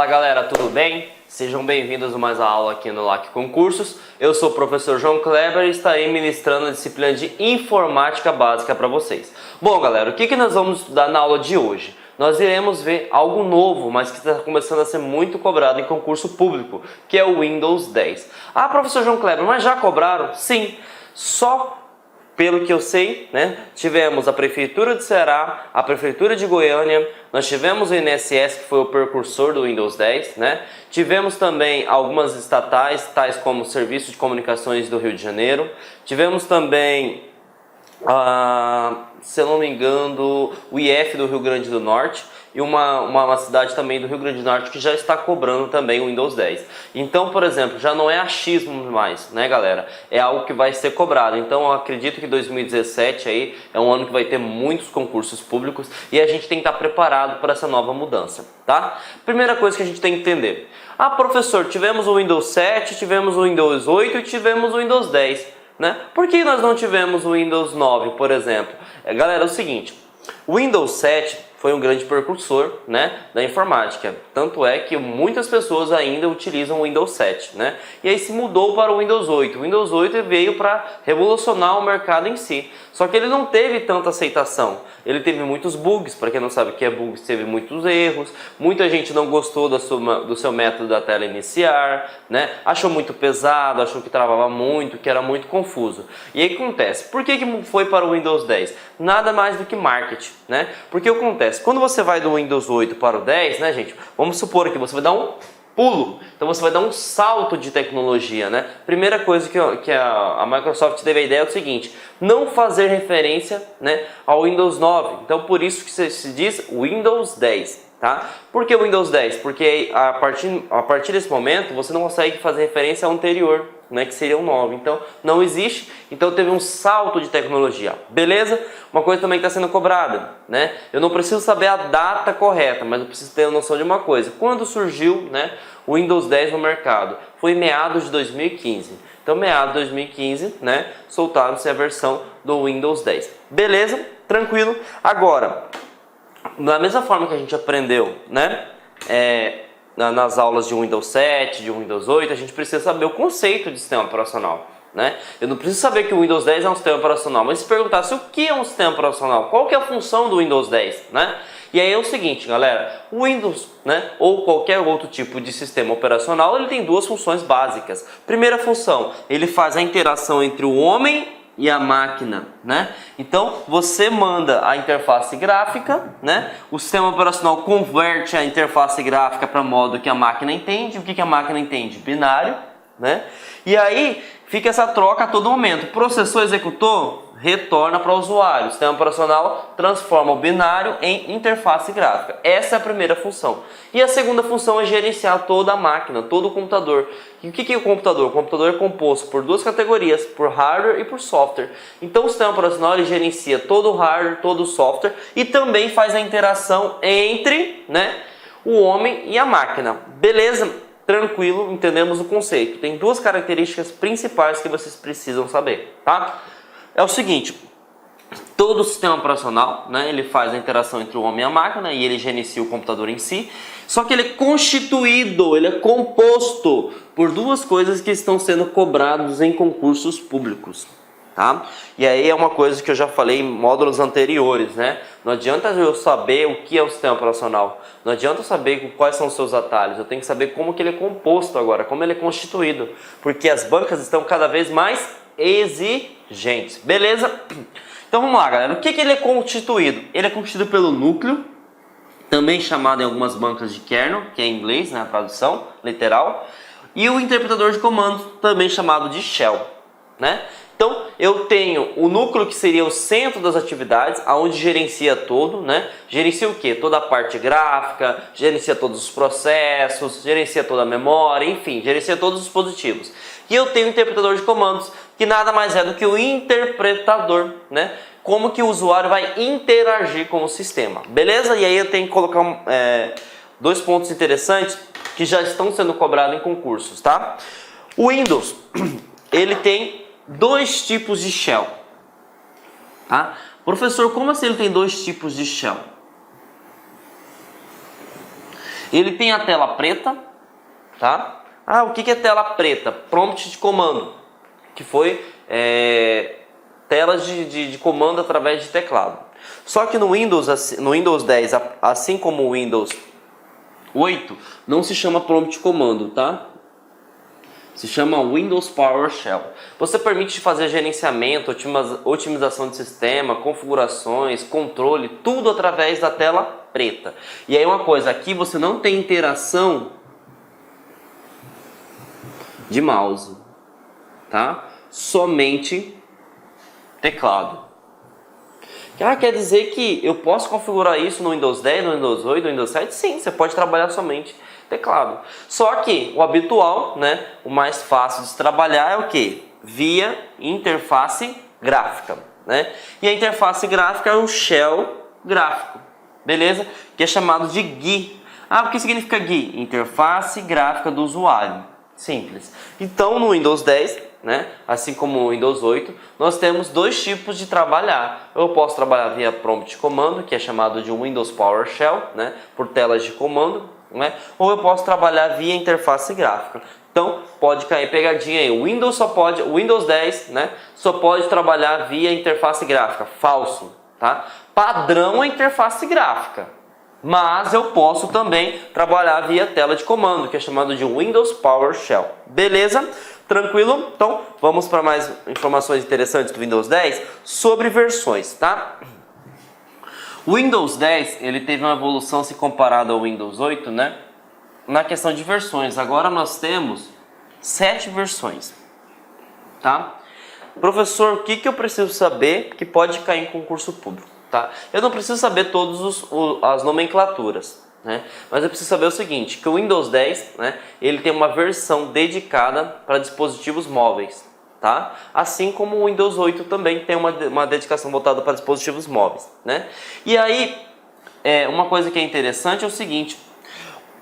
Fala galera, tudo bem? Sejam bem-vindos a mais uma aula aqui no LAC Concursos. Eu sou o professor João Kleber e estarei ministrando a disciplina de Informática Básica para vocês. Bom galera, o que nós vamos estudar na aula de hoje? Nós iremos ver algo novo, mas que está começando a ser muito cobrado em concurso público, que é o Windows 10. Ah, professor João Kleber, mas já cobraram? Sim, só pelo que eu sei, né? Tivemos a Prefeitura de Ceará, a Prefeitura de Goiânia, nós tivemos o INSS, que foi o precursor do Windows 10, né? Tivemos também algumas estatais, tais como o Serviço de Comunicações do Rio de Janeiro, tivemos também, se eu não me engano, o IF do Rio Grande do Norte, e uma cidade também do Rio Grande do Norte que já está cobrando também o Windows 10. Então, por exemplo, já não é achismo mais, né galera? É algo que vai ser cobrado. Então eu acredito que 2017 aí é um ano que vai ter muitos concursos públicos e a gente tem que estar preparado para essa nova mudança, tá? Primeira coisa que a gente tem que entender. Ah, professor, tivemos o Windows 7, tivemos o Windows 8 e tivemos o Windows 10, né? Por que nós não tivemos o Windows 9, por exemplo? Galera, é o seguinte, o Windows 7 foi um grande precursor, né, da informática. Tanto é que muitas pessoas ainda utilizam o Windows 7, né? E aí se mudou para o Windows 8. O Windows 8 veio para revolucionar o mercado em si. Só que ele não teve tanta aceitação. Ele teve muitos bugs, para quem não sabe o que é bugs, teve muitos erros. Muita gente não gostou do seu método da tela iniciar, né? Achou muito pesado, achou que travava muito, que era muito confuso. E aí acontece, por que foi para o Windows 10? Nada mais do que marketing, né? Porque acontece, quando você vai do Windows 8 para o 10, né gente, vamos supor que você vai dar um pulo, então você vai dar um salto de tecnologia, né? Primeira coisa que a Microsoft teve a ideia é o seguinte, não fazer referência, né, ao Windows 9, então por isso que se diz Windows 10. Tá? Por que o Windows 10? Porque a partir desse momento você não consegue fazer referência ao anterior, né, que seria o 9. Então não existe, então teve um salto de tecnologia. Beleza? Uma coisa também que está sendo cobrada, né? Eu não preciso saber a data correta, mas eu preciso ter a noção de uma coisa. Quando surgiu, né, o Windows 10 no mercado? Foi em meados de 2015. Então meados de 2015, né, soltaram-se a versão do Windows 10. Beleza? Tranquilo? Agora, da mesma forma que a gente aprendeu, né, nas aulas de Windows 7, de Windows 8, a gente precisa saber o conceito de sistema operacional, né? Eu não preciso saber que o Windows 10 é um sistema operacional, mas se perguntasse o que é um sistema operacional, qual que é a função do Windows 10, né? E aí é o seguinte, galera, o Windows, né, ou qualquer outro tipo de sistema operacional, ele tem duas funções básicas. Primeira função, ele faz a interação entre o homem e a máquina, né? Então você manda a interface gráfica, né? O sistema operacional converte a interface gráfica para modo que a máquina entende. O que a máquina entende? Binário, né? E aí fica essa troca a todo momento. Processou, executou, retorna para o usuário. O sistema operacional transforma o binário em interface gráfica. Essa é a primeira função. E a segunda função é gerenciar toda a máquina, todo o computador. E o que é o computador? O computador é composto por duas categorias, por hardware e por software. Então o sistema operacional ele gerencia todo o hardware, todo o software e também faz a interação entre, né, o homem e a máquina. Beleza? Tranquilo, entendemos o conceito. Tem duas características principais que vocês precisam saber, tá? É o seguinte, todo o sistema operacional, né, ele faz a interação entre o homem e a máquina e ele gerencia o computador em si, só que ele é constituído, ele é composto por duas coisas que estão sendo cobrados em concursos públicos, tá? E aí é uma coisa que eu já falei em módulos anteriores, né? Não adianta eu saber o que é o sistema operacional, não adianta eu saber quais são os seus atalhos, eu tenho que saber como que ele é composto agora, como ele é constituído, porque as bancas estão cada vez mais exigentes, beleza? Então vamos lá galera, o que ele é constituído? Ele é constituído pelo núcleo, também chamado em algumas bancas de kernel, que é em inglês, né, a tradução literal, e o interpretador de comandos, também chamado de shell, né? Então eu tenho o núcleo que seria o centro das atividades, aonde gerencia todo, né? Gerencia o que? Toda a parte gráfica, gerencia todos os processos, gerencia toda a memória, enfim, gerencia todos os dispositivos. E eu tenho o interpretador de comandos, que nada mais é do que o interpretador, né? Como que o usuário vai interagir com o sistema, beleza? E aí eu tenho que colocar dois pontos interessantes que já estão sendo cobrados em concursos, tá? O Windows, ele tem dois tipos de shell, tá? Professor, como assim ele tem dois tipos de shell? Ele tem a tela preta, tá? Ah, o que é tela preta? Prompt de comando, que foi telas de comando através de teclado. Só que no Windows 10, assim como o Windows 8, não se chama prompt de comando, tá? Se chama Windows PowerShell. Você permite fazer gerenciamento, otimização de sistema, configurações, controle, tudo através da tela preta. E aí uma coisa, aqui você não tem interação de mouse, tá? Somente teclado. Quer dizer que eu posso configurar isso no Windows 10, no Windows 8, no Windows 7? Sim, você pode trabalhar somente teclado. Só que o habitual, né, o mais fácil de se trabalhar é o que? Via interface gráfica, né? E a interface gráfica é um shell gráfico, beleza? Que é chamado de GUI. Ah, o que significa GUI? Interface gráfica do usuário. Simples. Então no Windows 10, né, assim como o Windows 8, nós temos dois tipos de trabalhar. Eu posso trabalhar via prompt de comando, que é chamado de Windows PowerShell, né, por telas de comando, né, ou eu posso trabalhar via interface gráfica. Então pode cair pegadinha aí. O Windows 10, né, só pode trabalhar via interface gráfica. Falso, tá? Padrão é interface gráfica. Mas eu posso também trabalhar via tela de comando, que é chamado de Windows PowerShell. Beleza? Tranquilo? Então, vamos para mais informações interessantes do Windows 10 sobre versões, tá? O Windows 10, ele teve uma evolução se comparado ao Windows 8, né? Na questão de versões. Agora nós temos 7 versões, tá? Professor, o que eu preciso saber que pode cair em concurso público? Tá? Eu não preciso saber todas as nomenclaturas, né? Mas eu preciso saber o seguinte, que o Windows 10, né, ele tem uma versão dedicada para dispositivos móveis, tá? Assim como o Windows 8 também tem uma dedicação voltada para dispositivos móveis, né? E aí, uma coisa que é interessante é o seguinte,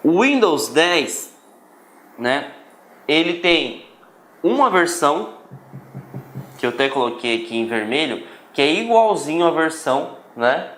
o Windows 10, né, ele tem uma versão, que eu até coloquei aqui em vermelho, que é igualzinho à versão, né,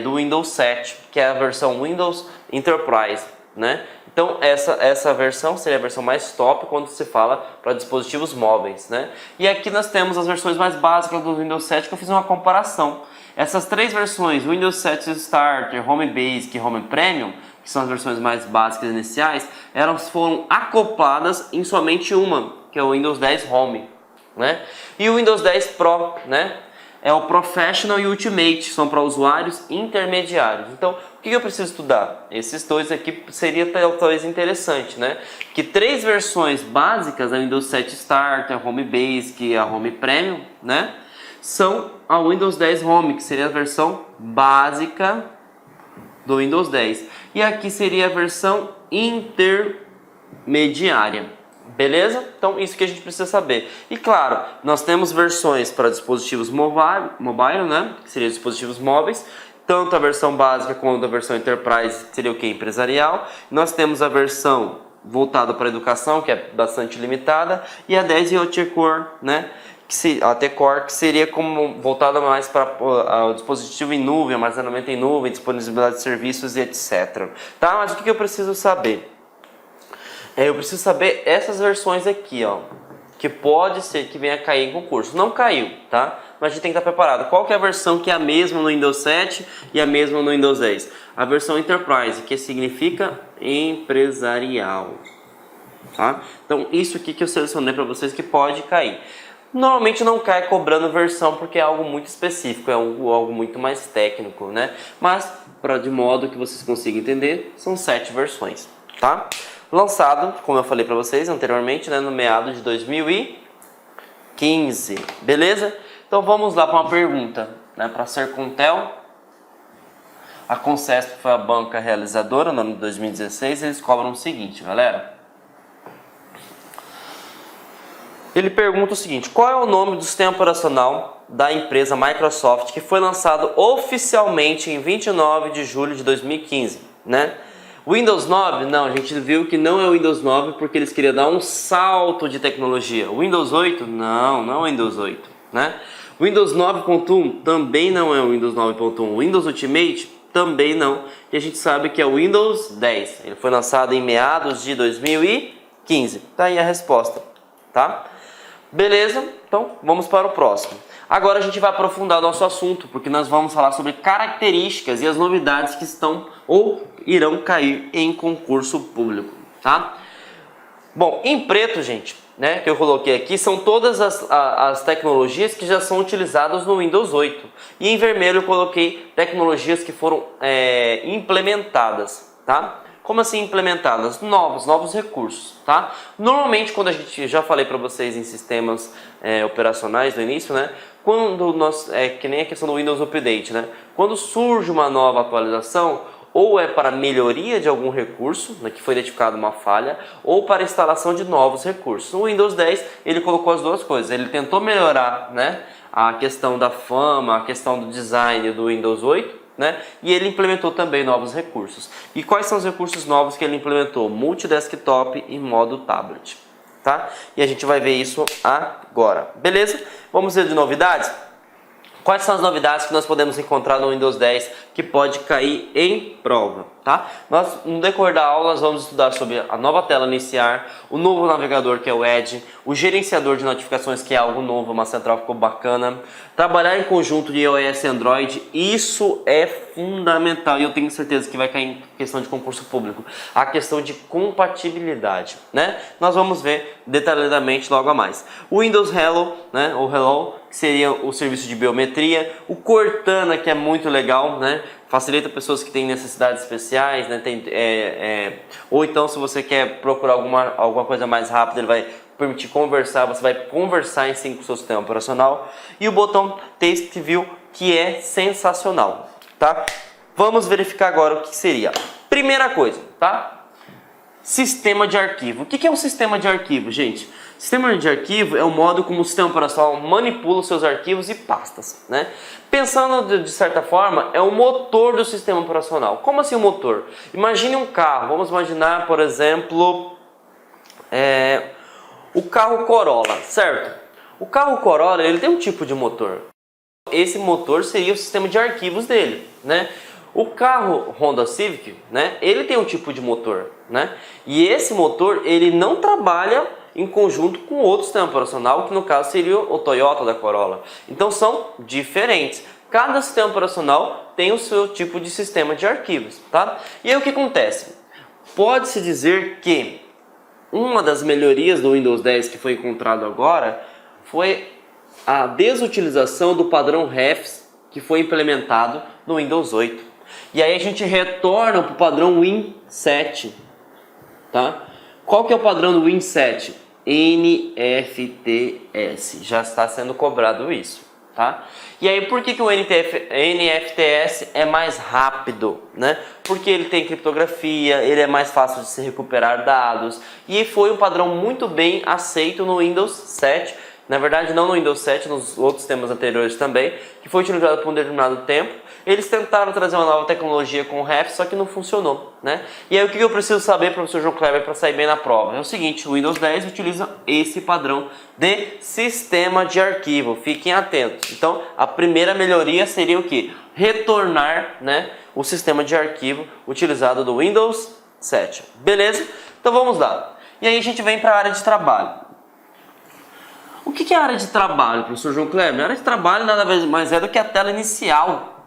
do Windows 7, que é a versão Windows Enterprise, né? Então essa versão seria a versão mais top quando se fala para dispositivos móveis, né? E aqui nós temos as versões mais básicas do Windows 7 que eu fiz uma comparação. Essas três versões, Windows 7 Starter, Home Basic e Home Premium, que são as versões mais básicas iniciais, elas foram acopladas em somente uma, que é o Windows 10 Home, né? E o Windows 10 Pro, né? É o Professional e Ultimate, são para usuários intermediários. Então, o que eu preciso estudar? Esses dois aqui seria talvez interessante, né? Que 3 versões básicas, a Windows 7 Starter, a Home Basic e a Home Premium, né? São a Windows 10 Home, que seria a versão básica do Windows 10. E aqui seria a versão intermediária. Beleza? Então isso que a gente precisa saber. E claro, nós temos versões para dispositivos mobile, né? Que seriam dispositivos móveis. Tanto a versão básica quanto a versão Enterprise, que seria o que? Empresarial. Nós temos a versão voltada para a educação, que é bastante limitada. E a 10 IoT Core, né? A T-Core, que seria como voltada mais para o dispositivo em nuvem, armazenamento em nuvem, disponibilidade de serviços e etc. Tá? Mas o que eu preciso saber? Eu preciso saber essas versões aqui, ó, que pode ser que venha a cair em concurso. Não caiu, tá? Mas a gente tem que estar preparado. Qual que é a versão que é a mesma no Windows 7 e a mesma no Windows 10? A versão Enterprise, que significa empresarial, tá? Então isso aqui que eu selecionei para vocês que pode cair. Normalmente não cai cobrando versão porque é algo muito específico, é algo muito mais técnico, né? Mas, de modo que vocês consigam entender, são 7 versões, tá? Lançado, como eu falei para vocês anteriormente, né, no meado de 2015, beleza? Então vamos lá para uma pergunta, né, para a Sercontel. A Concesp foi a banca realizadora no ano de 2016, eles cobram o seguinte, galera. Ele pergunta o seguinte, qual é o nome do sistema operacional da empresa Microsoft que foi lançado oficialmente em 29 de julho de 2015, né? Windows 9? Não, a gente viu que não é o Windows 9 porque eles queriam dar um salto de tecnologia. Windows 8? Não, não é Windows 8, né? Windows 9.1 também não é o Windows 9.1. Windows Ultimate Também não. E a gente sabe que é o Windows 10. Ele foi lançado em meados de 2015. Tá aí a resposta, tá? Beleza? Então vamos para o próximo. Agora a gente vai aprofundar o nosso assunto, porque nós vamos falar sobre características e as novidades que estão ou irão cair em concurso público, tá? Bom, em preto, gente, né, que eu coloquei aqui, são todas as tecnologias que já são utilizadas no Windows 8. E em vermelho eu coloquei tecnologias que foram implementadas, tá? Como assim implementadas? Novos recursos, tá? Normalmente, quando a gente, já falei para vocês em sistemas operacionais no início, né? Quando nós, que nem a questão do Windows Update, né? Quando surge uma nova atualização, ou é para melhoria de algum recurso, né, que foi identificada uma falha, ou para instalação de novos recursos. No Windows 10 ele colocou as duas coisas, ele tentou melhorar, né, a questão da fama, a questão do design do Windows 8, né, e ele implementou também novos recursos. E quais são os recursos novos que ele implementou? Multi-desktop e modo tablet, tá? E a gente vai ver isso agora, beleza? Vamos ver de novidades? Quais são as novidades que nós podemos encontrar no Windows 10 que pode cair em prova, tá? Nós, no decorrer da aula, nós vamos estudar sobre a nova tela iniciar, o novo navegador que é o Edge, o gerenciador de notificações que é algo novo, uma central ficou bacana, trabalhar em conjunto de iOS e Android, isso é fundamental e eu tenho certeza que vai cair em questão de concurso público, a questão de compatibilidade, né? Nós vamos ver detalhadamente logo a mais. O Windows Hello, né, ou Hello, que seria o serviço de biometria, o Cortana, que é muito legal, né? Facilita pessoas que têm necessidades especiais, né? Ou então se você quer procurar alguma coisa mais rápida, ele vai permitir conversar, você vai conversar em si com o seu sistema operacional. E o botão Task View, que é sensacional, tá? Vamos verificar agora o que seria. Primeira coisa, tá? Sistema de arquivo. O que é um sistema de arquivo, gente? Sistema de arquivo é o modo como o sistema operacional manipula os seus arquivos e pastas, né? Pensando de certa forma, é o motor do sistema operacional. Como assim o motor? Imagine um carro. Vamos imaginar, por exemplo, o carro Corolla, certo? O carro Corolla, ele tem um tipo de motor. Esse motor seria o sistema de arquivos dele, né? O carro Honda Civic, né, ele tem um tipo de motor, né? E esse motor, ele não trabalha em conjunto com outro sistema operacional, que no caso seria o Toyota da Corolla. Então são diferentes. Cada sistema operacional tem o seu tipo de sistema de arquivos, tá? E aí o que acontece? Pode-se dizer que uma das melhorias do Windows 10 que foi encontrado agora foi a desutilização do padrão refs que foi implementado no Windows 8. E aí a gente retorna para o padrão Win7, tá? Qual que é o padrão do Win7? NFTS, já está sendo cobrado isso, tá? E aí por que o NFTS é mais rápido, né? Porque ele tem criptografia, ele é mais fácil de se recuperar dados e foi um padrão muito bem aceito no Windows 7. Na verdade, não no Windows 7, nos outros sistemas anteriores também, que foi utilizado por um determinado tempo. Eles tentaram trazer uma nova tecnologia com o REF, só que não funcionou, né? E aí o que eu preciso saber, professor João Kleber, para sair bem na prova? É o seguinte, o Windows 10 utiliza esse padrão de sistema de arquivo. Fiquem atentos. Então, a primeira melhoria seria o quê? Retornar, né, o sistema de arquivo utilizado do Windows 7. Beleza? Então vamos lá. E aí a gente vem para a área de trabalho. O que é a área de trabalho, professor João Kleber? A área de trabalho nada mais é do que a tela inicial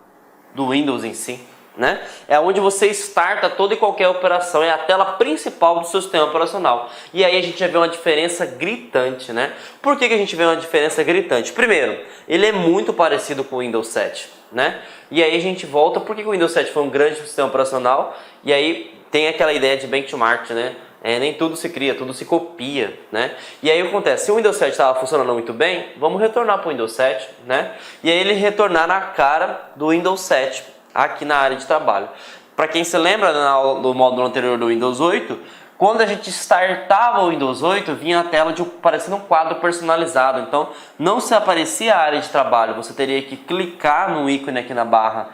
do Windows em si, né? É onde você starta toda e qualquer operação, é a tela principal do seu sistema operacional. E aí a gente já vê uma diferença gritante, né? Por que a gente vê uma diferença gritante? Primeiro, ele é muito parecido com o Windows 7, né? E aí a gente volta, porque o Windows 7 foi um grande sistema operacional, e aí tem aquela ideia de benchmark, né? Nem tudo se cria, tudo se copia, né? E aí acontece, se o Windows 7 estava funcionando muito bem, vamos retornar para o Windows 7, né? E aí ele retornar na cara do Windows 7, aqui na área de trabalho. Para quem se lembra do módulo anterior do Windows 8, quando a gente startava o Windows 8, vinha a tela parecendo um quadro personalizado. Então, não se aparecia a área de trabalho, você teria que clicar no ícone aqui na barra...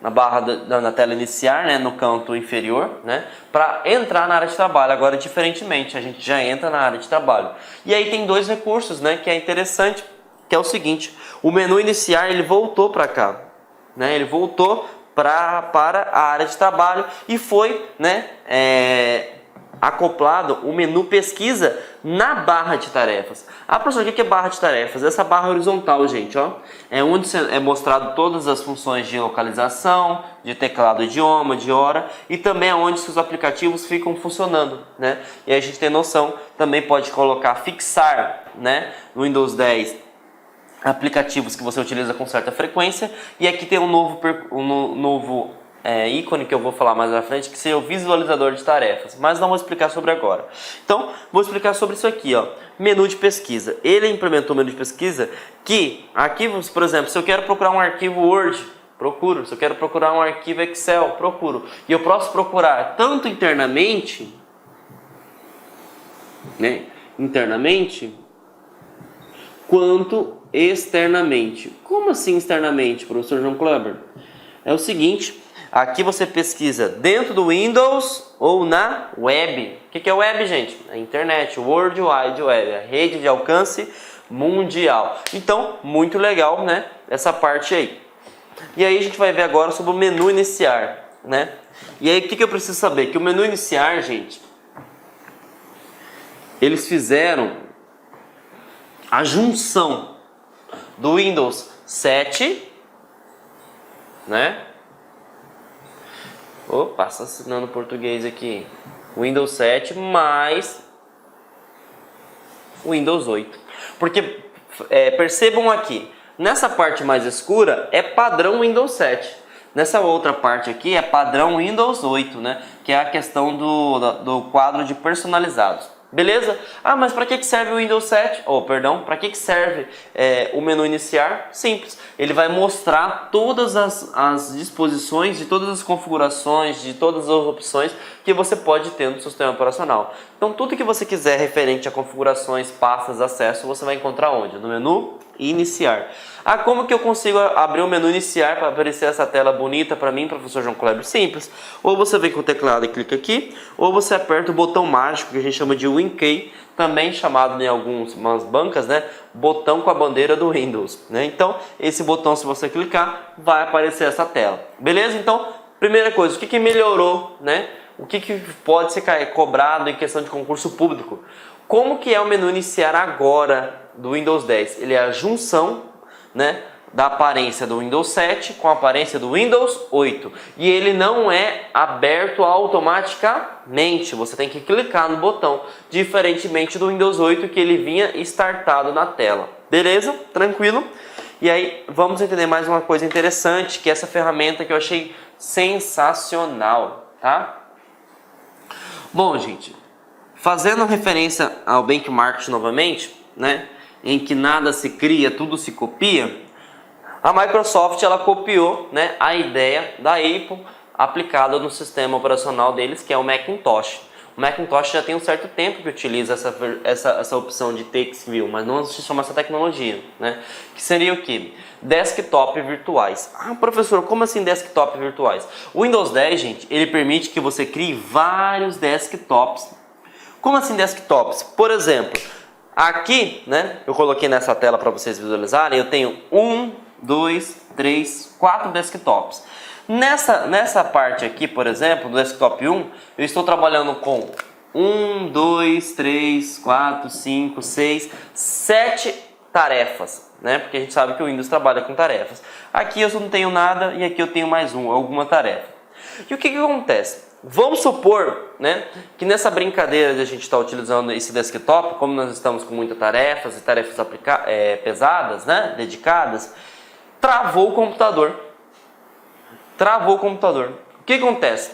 na tela iniciar, né, no canto inferior, né, para entrar na área de trabalho. Agora, diferentemente, a gente já entra na área de trabalho. E aí tem dois recursos, né, que é interessante, que é o seguinte: o menu iniciar, ele voltou para cá, né, ele voltou para a área de trabalho e foi, né, acoplado o menu pesquisa na barra de tarefas. Ah, professor, o que é barra de tarefas? Essa barra horizontal, gente, ó, é onde é mostrado todas as funções de localização, de teclado, idioma, de hora, e também é onde os aplicativos ficam funcionando, né? E aí a gente tem noção, também pode colocar, fixar, né, no Windows 10, aplicativos que você utiliza com certa frequência, e aqui tem um novo ícone que eu vou falar mais à frente, que seria o visualizador de tarefas, mas não vou explicar sobre agora. Então, vou explicar sobre isso aqui, ó, menu de pesquisa. Ele implementou o menu de pesquisa que, arquivos, por exemplo, se eu quero procurar um arquivo Word, procuro. Se eu quero procurar um arquivo Excel, procuro. E eu posso procurar tanto internamente, né, quanto externamente. Como assim externamente, professor João Kleber? É o seguinte, aqui você pesquisa dentro do Windows ou na web. O que é web, gente? A internet, o World Wide Web, a rede de alcance mundial. Então, muito legal, né? Essa parte aí. E aí a gente vai ver agora sobre o menu iniciar, né? E aí o que eu preciso saber? Que o menu iniciar, gente, eles fizeram a junção do Windows 7, né? Opa, assassinando português aqui. Windows 7 mais Windows 8. Porque percebam aqui, nessa parte mais escura é padrão Windows 7. Nessa outra parte aqui é padrão Windows 8, né? Que é a questão do quadro de personalizados. Beleza? Ah, mas para que serve o Windows 7? Para que serve o menu iniciar? Simples. Ele vai mostrar todas as disposições de todas as configurações, de todas as opções que você pode ter no sistema operacional. Então, tudo que você quiser referente a configurações, pastas, acesso, você vai encontrar onde? No menu iniciar. Ah, como que eu consigo abrir o menu iniciar para aparecer essa tela bonita para mim, professor João Kleber? Simples. Ou você vem com o teclado e clica aqui, ou você aperta o botão mágico que a gente chama de WinKey, também chamado em algumas bancas, né, botão com a bandeira do Windows, né? Então, esse botão, se você clicar, vai aparecer essa tela. Beleza? Então, primeira coisa, o que melhorou, né? O que pode ser cobrado em questão de concurso público? Como que é o menu iniciar agora do Windows 10? Ele é a junção, né, da aparência do Windows 7 com a aparência do Windows 8. E ele não é aberto automaticamente. Você tem que clicar no botão, diferentemente do Windows 8 que ele vinha startado na tela. Beleza? Tranquilo? E aí vamos entender mais uma coisa interessante, que é essa ferramenta que eu achei sensacional, tá? Bom, gente, fazendo referência ao benchmark novamente, né, em que nada se cria, tudo se copia, a Microsoft ela copiou, né, a ideia da Apple aplicada no sistema operacional deles, que é o Macintosh. O Macintosh já tem um certo tempo que utiliza essa opção de text view, mas não se chama essa tecnologia, né? Que seria o que? Desktop virtuais. Ah, professor, como assim desktop virtuais? O Windows 10, gente, ele permite que você crie vários desktops. Como assim desktops? Por exemplo, aqui, né, eu coloquei nessa tela para vocês visualizarem, eu tenho 1, 2, 3, 4 desktops. Nessa parte aqui, por exemplo, do desktop 1, eu estou trabalhando com 1, 2, 3, 4, 5, 6, 7 tarefas, né? Porque a gente sabe que o Windows trabalha com tarefas. Aqui eu não tenho nada e aqui eu tenho mais alguma tarefa. E o que acontece? Vamos supor, né, que nessa brincadeira de a gente estar utilizando esse desktop, como nós estamos com muitas tarefas e tarefas pesadas, né, dedicadas, travou o computador. Travou o computador. O que acontece?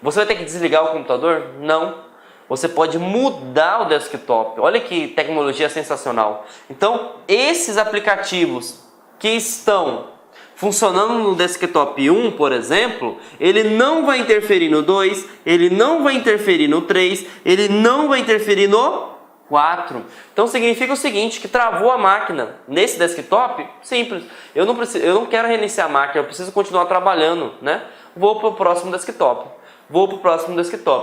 Você vai ter que desligar o computador? Não. Você pode mudar o desktop. Olha que tecnologia sensacional. Então, esses aplicativos que estão funcionando no desktop 1, por exemplo, ele não vai interferir no 2, ele não vai interferir no 3, ele não vai interferir no 4. Então significa o seguinte, que travou a máquina nesse desktop, simples. Eu não quero reiniciar a máquina, eu preciso continuar trabalhando, né? Vou para o próximo desktop.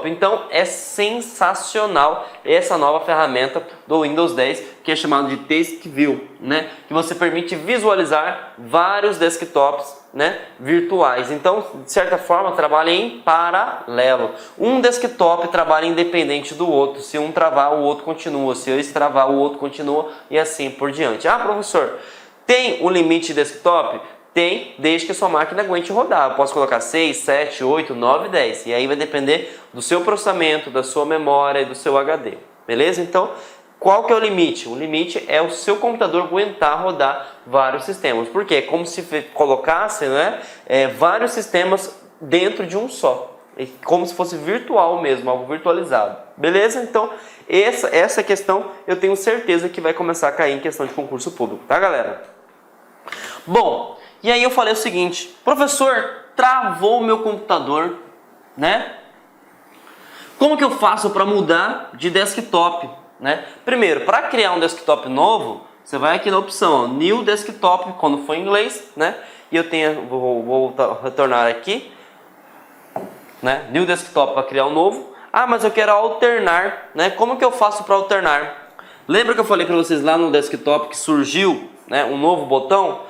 Então é sensacional essa nova ferramenta do Windows 10, que é chamado de Text View, né? Que você permite visualizar vários desktops né, virtuais. Então, de certa forma, trabalha em paralelo. Um desktop trabalha independente do outro. Se um travar, o outro continua. Se esse travar, o outro continua e assim por diante. Ah, professor, tem um limite de desktop? Tem, desde que a sua máquina aguente rodar. Eu posso colocar 6, 7, 8, 9, 10. E aí vai depender do seu processamento, da sua memória e do seu HD. Beleza? Então, qual que é o limite? O limite é o seu computador aguentar rodar vários sistemas. Por quê? É como se colocasse, né, vários sistemas dentro de um só. Como se fosse virtual mesmo, algo virtualizado. Beleza? Então, essa questão eu tenho certeza que vai começar a cair em questão de concurso público. Tá, galera? Bom, e aí eu falei o seguinte: professor, travou o meu computador, né? Como que eu faço para mudar de desktop? Né? Primeiro, para criar um desktop novo, você vai aqui na opção ó, New Desktop, quando for em inglês, né? E eu vou retornar aqui, né? New Desktop para criar um novo. Ah, mas eu quero alternar, né? Como que eu faço para alternar? Lembra que eu falei para vocês lá no desktop que surgiu, né, um novo botão?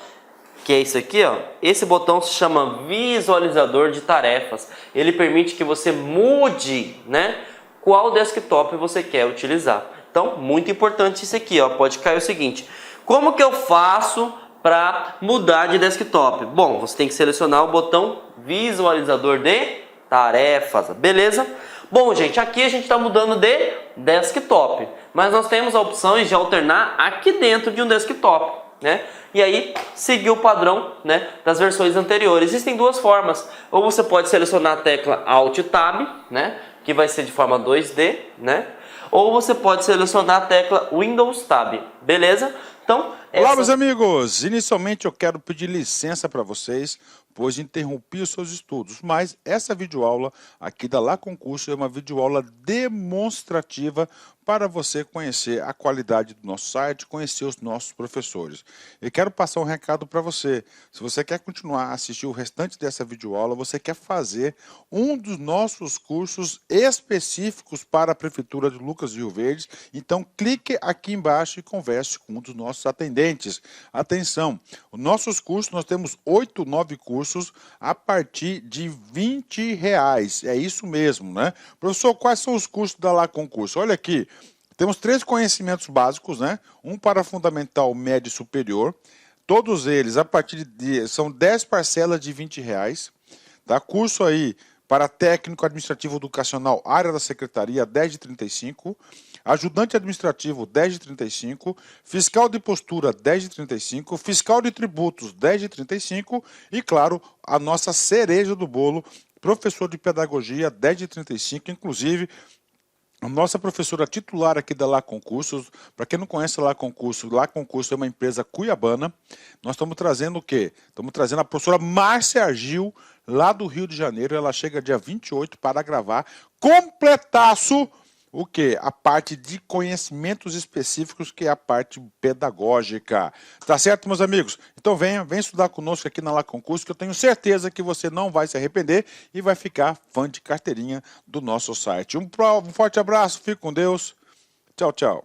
Que é esse aqui, ó. Esse botão se chama Visualizador de Tarefas. Ele permite que você mude, né, qual desktop você quer utilizar. Então, muito importante isso aqui, ó. Pode cair o seguinte: como que eu faço para mudar de desktop? Bom, você tem que selecionar o botão Visualizador de Tarefas, beleza? Bom, gente, aqui a gente está mudando de desktop, mas nós temos a opção de alternar aqui dentro de um desktop, né? E aí seguir o padrão, né, das versões anteriores. Existem duas formas: ou você pode selecionar a tecla Alt Tab, né, que vai ser de forma 2D, né? Ou você pode selecionar a tecla Windows Tab, beleza? Então, Olá, meus amigos! Inicialmente eu quero pedir licença para vocês, pois interrompi os seus estudos, mas essa videoaula aqui da Lá Concurso é uma videoaula demonstrativa para você conhecer a qualidade do nosso site, conhecer os nossos professores. Eu quero passar um recado para você. Se você quer continuar a assistir o restante dessa videoaula, você quer fazer um dos nossos cursos específicos para a Prefeitura de Lucas do Rio Verde, então clique aqui embaixo e converse com um dos nossos atendentes. Atenção, os nossos cursos, nós temos 8, 9 cursos a partir de R$20. É isso mesmo, né? Professor, quais são os cursos da Lá Concurso? Olha aqui. Temos 3 conhecimentos básicos, né? Um para fundamental, médio e superior. Todos eles, a partir de... são 10 parcelas de R$20. Tá? Curso aí para técnico administrativo educacional, área da secretaria, 10 de 35. Ajudante administrativo, 10 de 35. Fiscal de postura, 10 de 35. Fiscal de tributos, 10 de 35. E, claro, a nossa cereja do bolo, professor de pedagogia, 10 de 35. Inclusive, a nossa professora titular aqui da Lá Concursos, para quem não conhece a Lá Concurso é uma empresa cuiabana. Nós estamos trazendo o quê? Estamos trazendo a professora Márcia Argil, lá do Rio de Janeiro. Ela chega dia 28 para gravar completaço o quê? A parte de conhecimentos específicos, que é a parte pedagógica. Tá certo, meus amigos? Então venha estudar conosco aqui na Lá Concurso, que eu tenho certeza que você não vai se arrepender e vai ficar fã de carteirinha do nosso site. Um forte abraço, fique com Deus. Tchau, tchau.